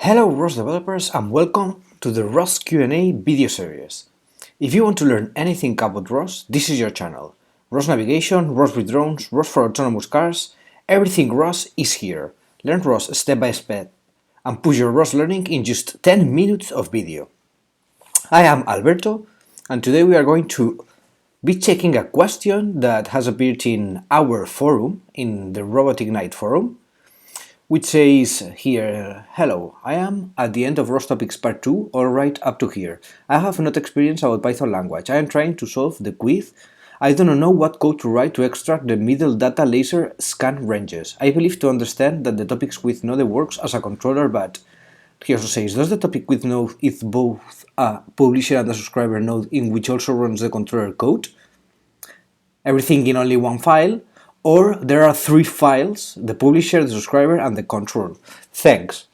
Hello ROS developers and welcome to the ROS Q&A video series. If you want to learn anything about ROS, this is your channel. ROS navigation, ROS with drones, ROS for autonomous cars, everything ROS is here. Learn ROS step by step and push your ROS learning in just 10 minutes of video. I am Alberto and today we are going to be checking a question that has appeared in our forum, in the Robotic Night forum, which says here, hello, I am at the end of ROS Topics Part 2, alright up to here. I have not experience about Python language. I am trying to solve the quiz. I don't know what code to write to extract the middle data laser scan ranges. I believe to understand that the topics with node works as a controller, but he also says, does the topic with node is both a publisher and a subscriber node in which also runs the controller code? Everything in only one file? Or there are three files, the publisher, the subscriber, and the control. Thanks.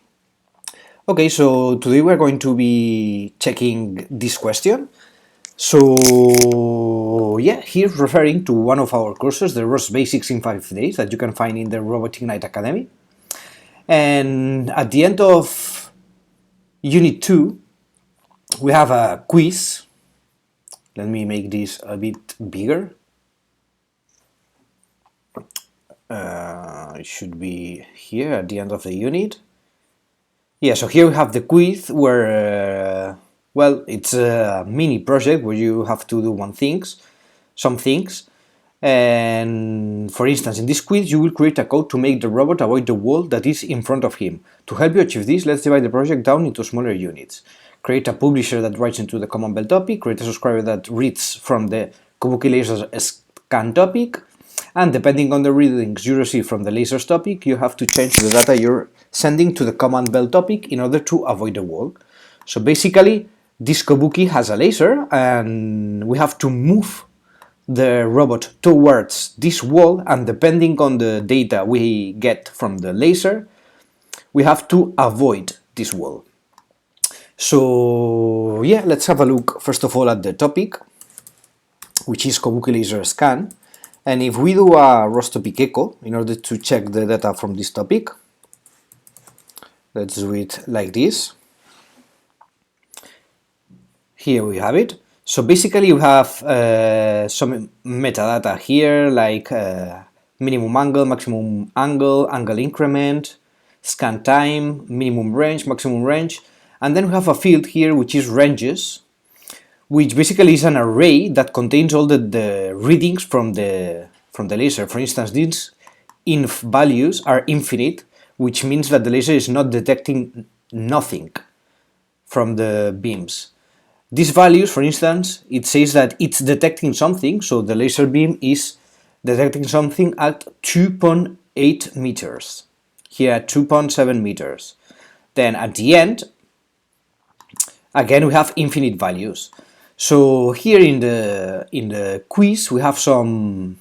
Okay, so today we're going to be checking this question. So yeah, here's referring to one of our courses, the ROS Basics in 5 days, that you can find in the Robotic Night Academy. And at the end of Unit 2, we have a quiz. Let me make this a bit bigger. It should be here at the end of the unit. Yeah, so here we have the quiz where, well, it's a mini project where you have to do some things. And for instance, in this quiz, you will create a code to make the robot avoid the wall that is in front of him. To help you achieve this, let's divide the project down into smaller units. Create a publisher that writes into the command bell topic, create a subscriber that reads from the Kabuki LaserScan topic, and depending on the readings you receive from the lasers topic, you have to change the data you're sending to the command bell topic in order to avoid the wall. So basically, this Kabuki has a laser and we have to move the robot towards this wall, and depending on the data we get from the laser, we have to avoid this wall. So yeah, let's have a look first of all at the topic, which is Kabuki LaserScan. And if we do a ROS topic echo in order to check the data from this topic, let's do it like this. Here we have it. So basically we have some metadata here, like minimum angle, maximum angle, angle increment, scan time, minimum range, maximum range, and then we have a field here which is ranges, which basically is an array that contains all the readings from the laser. For instance, these inf values are infinite, which means that the laser is not detecting nothing from the beams. These values, for instance, it says that it's detecting something, so the laser beam is detecting something at 2.8 meters, here at 2.7 meters. Then at the end, again we have infinite values. So here in the quiz we have some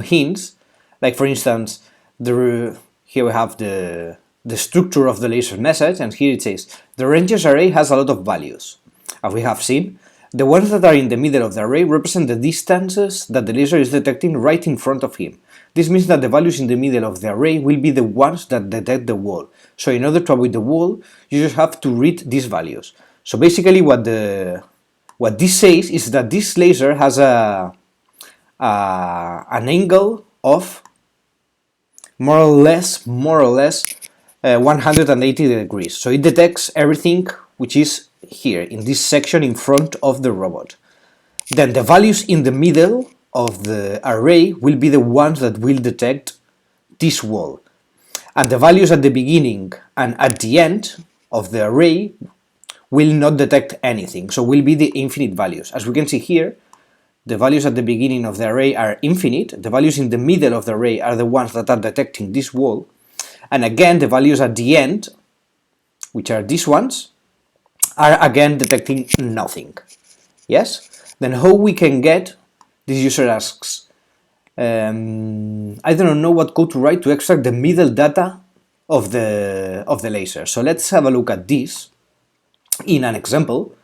hints, like for instance, here we have the structure of the laser message, and here it says the ranges array has a lot of values. As we have seen, the ones that are in the middle of the array represent the distances that the laser is detecting right in front of him. This means that the values in the middle of the array will be the ones that detect the wall. So in order to avoid the wall, you just have to read these values. So basically what this says is that this laser has an angle of more or less 180 degrees. So it detects everything which is here in this section in front of the robot. Then the values in the middle of the array will be the ones that will detect this wall. And the values at the beginning and at the end of the array will not detect anything, so will be the infinite values. As we can see here, the values at the beginning of the array are infinite, the values in the middle of the array are the ones that are detecting this wall, and again the values at the end, which are these ones, are again detecting nothing. Yes? Then how we can get, this user asks, I don't know what code to write to extract the middle data of the laser. So let's have a look at this in an example.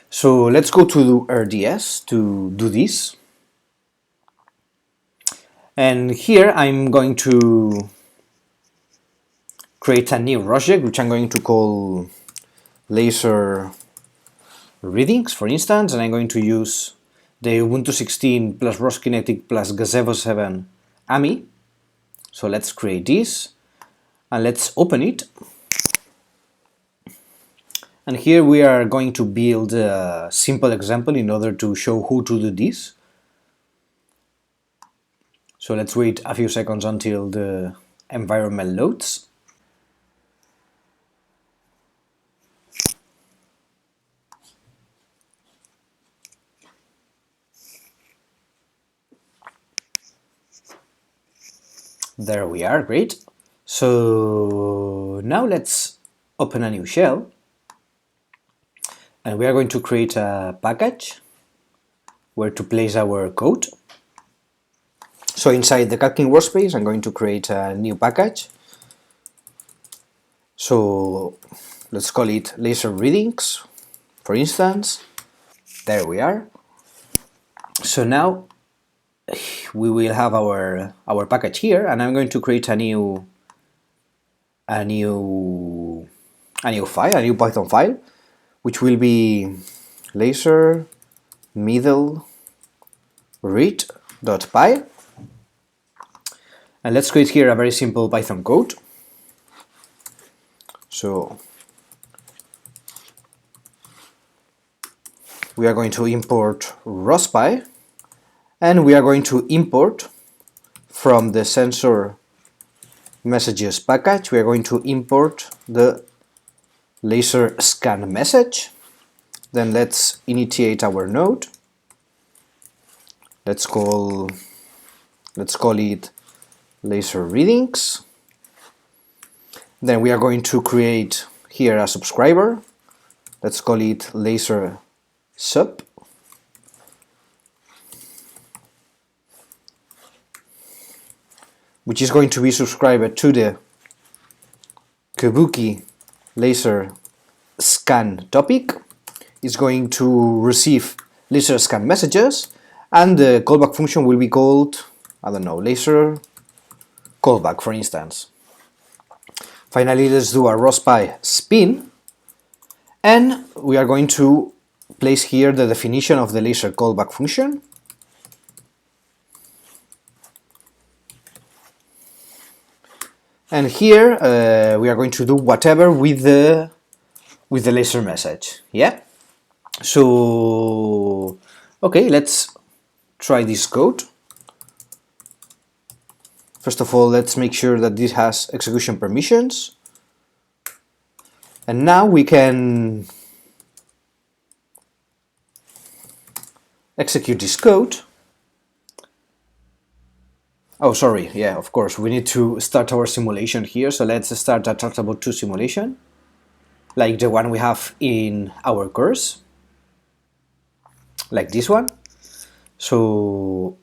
So let's go to RDS to do this. And here I'm going to create a new project, which I'm going to call laser readings, for instance, and I'm going to use the Ubuntu 16 plus ROS Kinetic plus Gazebo 7 AMI. So let's create this and let's open it. And here we are going to build a simple example in order to show how to do this. So let's wait a few seconds until the environment loads. There we are, great. So now let's open a new shell. And we are going to create a package where to place our code. So inside the calculating workspace, I'm going to create a new package. So let's call it laser readings, for instance. There we are. So now we will have our package here, and I'm going to create a new file, a new Python file, which will be laser middle read.py. And let's create here a very simple Python code. So we are going to import ROS.py, and we are going to import from the sensor messages package, we are going to import the LaserScan message. Then let's initiate our node. Let's call it laser readings. Then we are going to create here a subscriber. Let's call it laser sub. Which is going to be subscribed to the Kabuki laser scan topic. It's going to receive laser scan messages, and the callback function will be called, I don't know, laser callback, for instance. Finally, let's do a ROS.py spin, and we are going to place here the definition of the laser callback function. And here we are going to do whatever with the laser message. Yeah. So okay, let's try this code. First of all, let's make sure that this has execution permissions. And now we can execute this code. Oh, sorry, yeah, of course, we need to start our simulation here, so let's start a Tractable 2 simulation, like the one we have in our course, like this one. So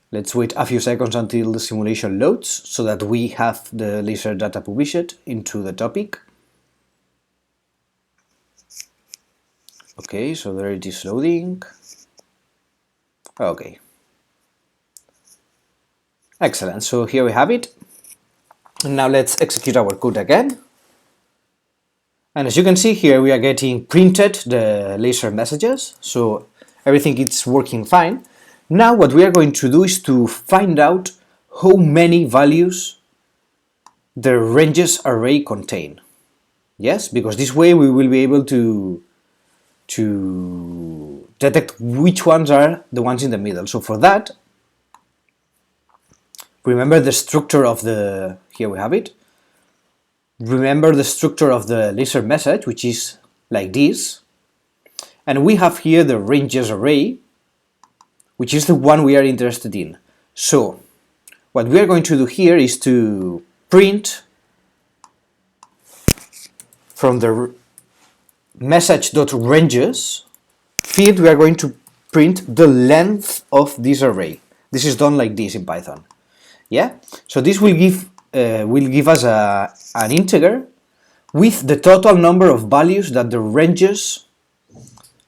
let's wait a few seconds until the simulation loads, so that we have the laser data published into the topic. Okay, so there it is loading. Okay. Excellent, so here we have it. Now let's execute our code again. And as you can see here, we are getting printed the laser messages, so everything is working fine. Now what we are going to do is to find out how many values the ranges array contain. Yes, because this way we will be able to detect which ones are the ones in the middle. So for that, remember the structure of the, here we have it. Remember the structure of the laser message, which is like this. And we have here the ranges array, which is the one we are interested in. So what we are going to do here is to print from the message.ranges field, we are going to print the length of this array. This is done like this in Python. Yeah, so this will give us an integer with the total number of values that the ranges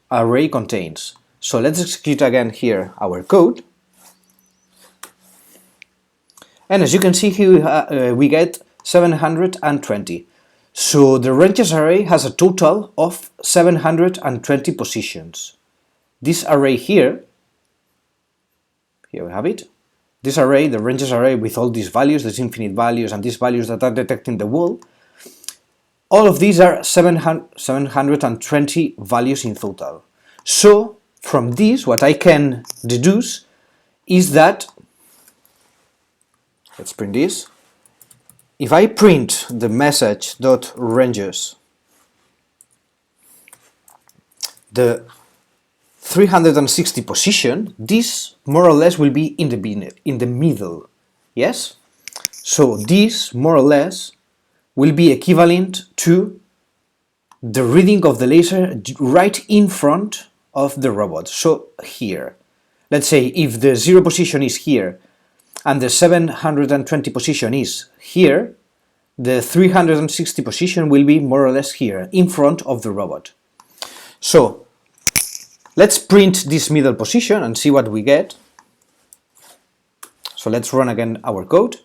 array contains. So let's execute again here our code. And as you can see here, we get 720. So the ranges array has a total of 720 positions. This array here we have it. This array, the ranges array with all these values, these infinite values and these values that are detecting the wall, all of these are 720 values in total. So from this, what I can deduce is that, let's print this, if I print the message.ranges, the 360 position, this more or less will be in the middle, yes? So this more or less will be equivalent to the reading of the laser right in front of the robot. So here, let's say if the 0 position is here and the 720 position is here, the 360 position will be more or less here, in front of the robot. So let's print this middle position and see what we get. So let's run again our code.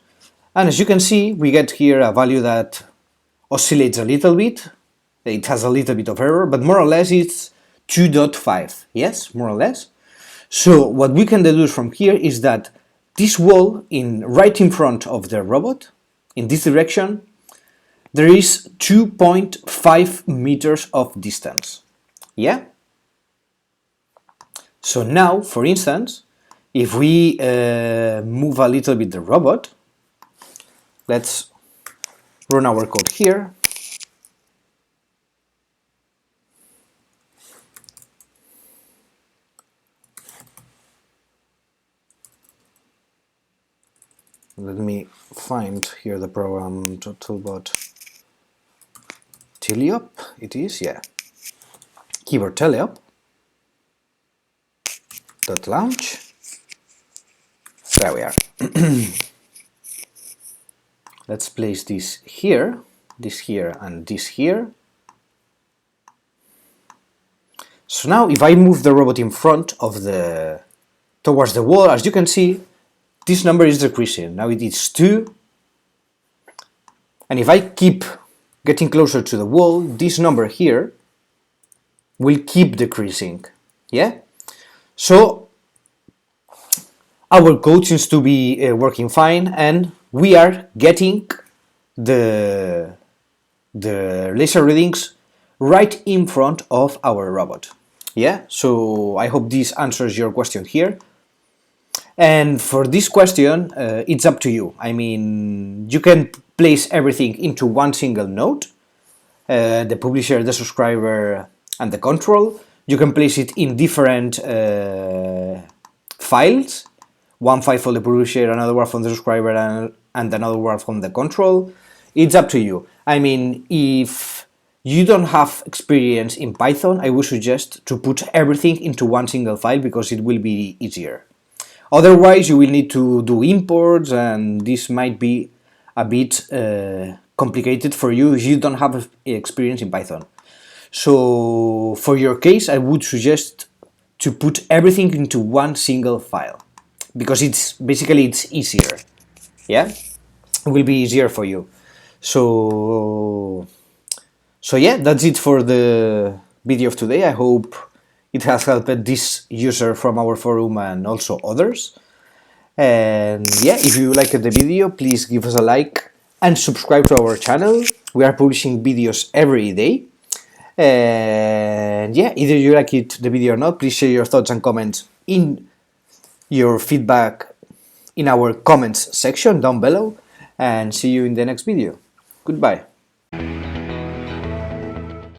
And as you can see, we get here a value that oscillates a little bit. It has a little bit of error, but more or less it's 2.5. Yes, more or less. So what we can deduce from here is that this wall right in front of the robot, in this direction, there is 2.5 meters of distance. Yeah? So now, for instance, if we move a little bit the robot, let's run our code here. Let me find here the program toolbot teleop. It is, yeah. Keyboard teleop. Dot launch. There we are. Let's place this here, and this here. So now if I move the robot in front of towards the wall, as you can see, this number is decreasing. Now it is 2. And if I keep getting closer to the wall, this number here will keep decreasing. Yeah? So our code seems to be working fine, and we are getting the laser readings right in front of our robot. Yeah, so I hope this answers your question here. And for this question, it's up to you. I mean, you can place everything into one single node, the publisher, the subscriber, and the control. You can place it in different files, one file for the publisher, another one from the subscriber, and another one from the control. It's up to you. I mean, if you don't have experience in Python, I would suggest to put everything into one single file because it will be easier. Otherwise, you will need to do imports, and this might be a bit complicated for you if you don't have experience in Python. So for your case, I would suggest to put everything into one single file because it's easier. Yeah, it will be easier for you. So yeah, that's it for the video of today. I hope it has helped this user from our forum and also others. And yeah, if you liked the video, please give us a like and subscribe to our channel. We are publishing videos every day. And yeah, either you like the video or not, please share your thoughts and comments in your feedback in our comments section down below. And see you in the next video. Goodbye.